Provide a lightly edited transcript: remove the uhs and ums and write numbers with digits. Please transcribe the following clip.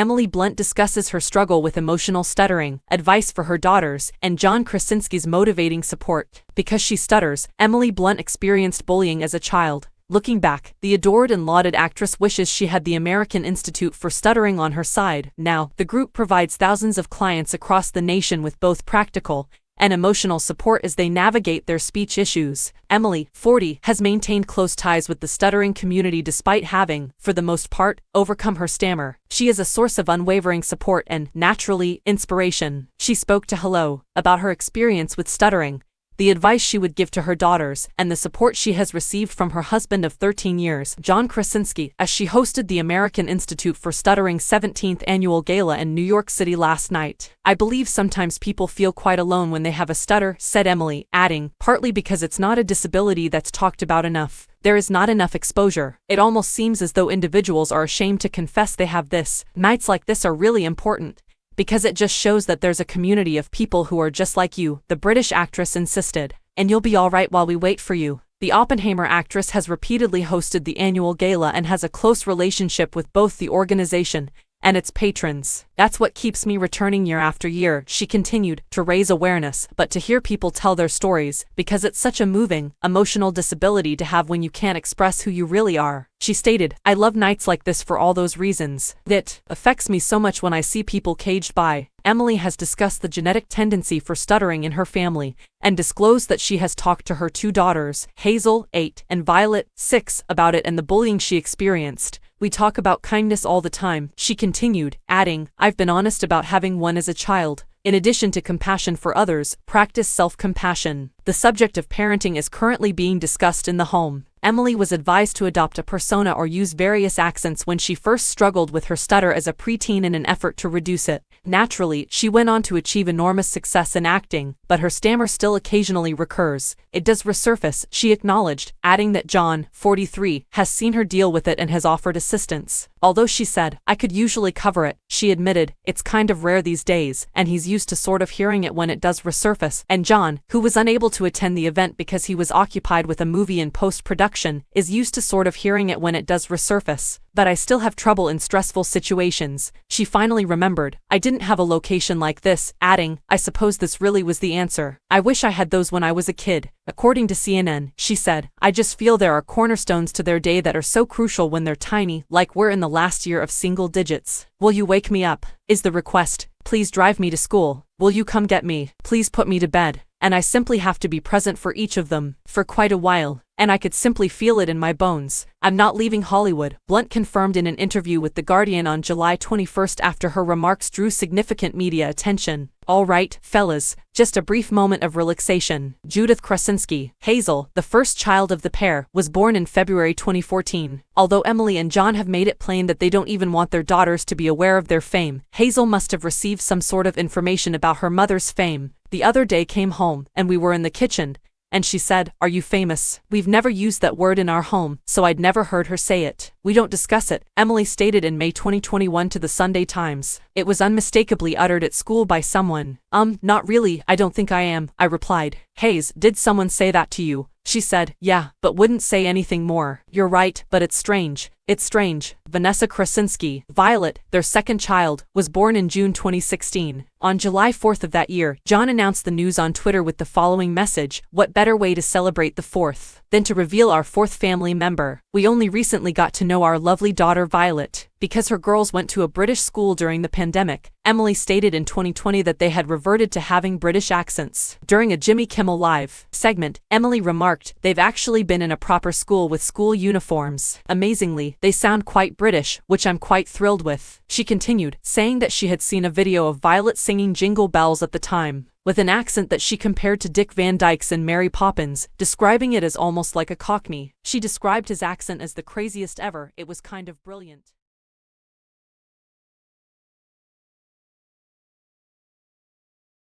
Emily Blunt discusses her struggle with emotional stuttering, advice for her daughters, and John Krasinski's motivating support. Because she stutters, Emily Blunt experienced bullying as a child. Looking back, the adored and lauded actress wishes she had the American Institute for Stuttering on her side. Now, the group provides thousands of clients across the nation with both practical and emotional support as they navigate their speech issues. Emily, 40, has maintained close ties with the stuttering community despite having, for the most part, overcome her stammer. She is a source of unwavering support and, naturally, inspiration. She spoke to Hello about her experience with stuttering, the advice she would give to her daughters, and the support she has received from her husband of 13 years, John Krasinski, as she hosted the American Institute for Stuttering's 17th annual gala in New York City last night. "I believe sometimes people feel quite alone when they have a stutter," said Emily, adding, "partly because it's not a disability that's talked about enough. There is not enough exposure. It almost seems as though individuals are ashamed to confess they have this. Nights like this are really important, because it just shows that there's a community of people who are just like you," the British actress insisted. "And you'll be all right while we wait for you." The Oppenheimer actress has repeatedly hosted the annual gala and has a close relationship with both the organization and its patrons. "That's what keeps me returning year after year," she continued, "to raise awareness, but to hear people tell their stories, because it's such a moving, emotional disability to have when you can't express who you really are." She stated, "I love nights like this for all those reasons. It affects me so much when I see people caged by." Emily has discussed the genetic tendency for stuttering in her family, and disclosed that she has talked to her two daughters, Hazel, 8, and Violet, 6, about it and the bullying she experienced. "We talk about kindness all the time," she continued, adding, "I've been honest about having one as a child. In addition to compassion for others, practice self-compassion." The subject of parenting is currently being discussed in the home. Emily was advised to adopt a persona or use various accents when she first struggled with her stutter as a preteen in an effort to reduce it. Naturally, she went on to achieve enormous success in acting, but her stammer still occasionally recurs. "It does resurface," she acknowledged, adding that John, 43, has seen her deal with it and has offered assistance. Although she said, "I could usually cover it," she admitted, "it's kind of rare these days, and he's used to sort of hearing it when it does resurface." And John, who was unable to attend the event because he was occupied with a movie in post-production, is used to sort of hearing it when it does resurface. "But I still have trouble in stressful situations," she finally remembered. "I didn't have a location like this," adding, "I suppose this really was the answer. I wish I had those when I was a kid." According to CNN, she said, "I just feel there are cornerstones to their day that are so crucial when they're tiny, like we're in the last year of single digits. Will you wake me up? Is the request. Please drive me to school. Will you come get me? Please put me to bed." And I simply have to be present for each of them, for quite a while, and I could simply feel it in my bones. "I'm not leaving Hollywood," Blunt confirmed in an interview with The Guardian on July 21 after her remarks drew significant media attention. "All right, fellas, just a brief moment of relaxation." Judith Krasinski, Hazel, the first child of the pair, was born in February 2014. Although Emily and John have made it plain that they don't even want their daughters to be aware of their fame, Hazel must have received some sort of information about her mother's fame. "The other day came home, and we were in the kitchen, and she said, 'Are you famous?' We've never used that word in our home, so I'd never heard her say it. We don't discuss it," Emily stated in May 2021 to the Sunday Times. "It was unmistakably uttered at school by someone." Not really, I don't think I am," I replied. "Haze, did someone say that to you?" She said, "Yeah, but wouldn't say anything more." "You're right, but it's strange. It's strange." Vanessa Krasinski, Violet, their second child, was born in June 2016. On July 4th of that year, John announced the news on Twitter with the following message: "What better way to celebrate the 4th than to reveal our 4th family member? We only recently got to know our lovely daughter Violet, because her girls went to a British school during the pandemic." Emily stated in 2020 that they had reverted to having British accents. During a Jimmy Kimmel Live segment, Emily remarked, "They've actually been in a proper school with school uniforms. Amazingly, they sound quite British, which I'm quite thrilled with." She continued, saying that she had seen a video of Violet singing Jingle Bells at the time, with an accent that she compared to Dick Van Dyke's in Mary Poppins, describing it as almost like a Cockney. She described his accent as the craziest ever. "It was kind of brilliant."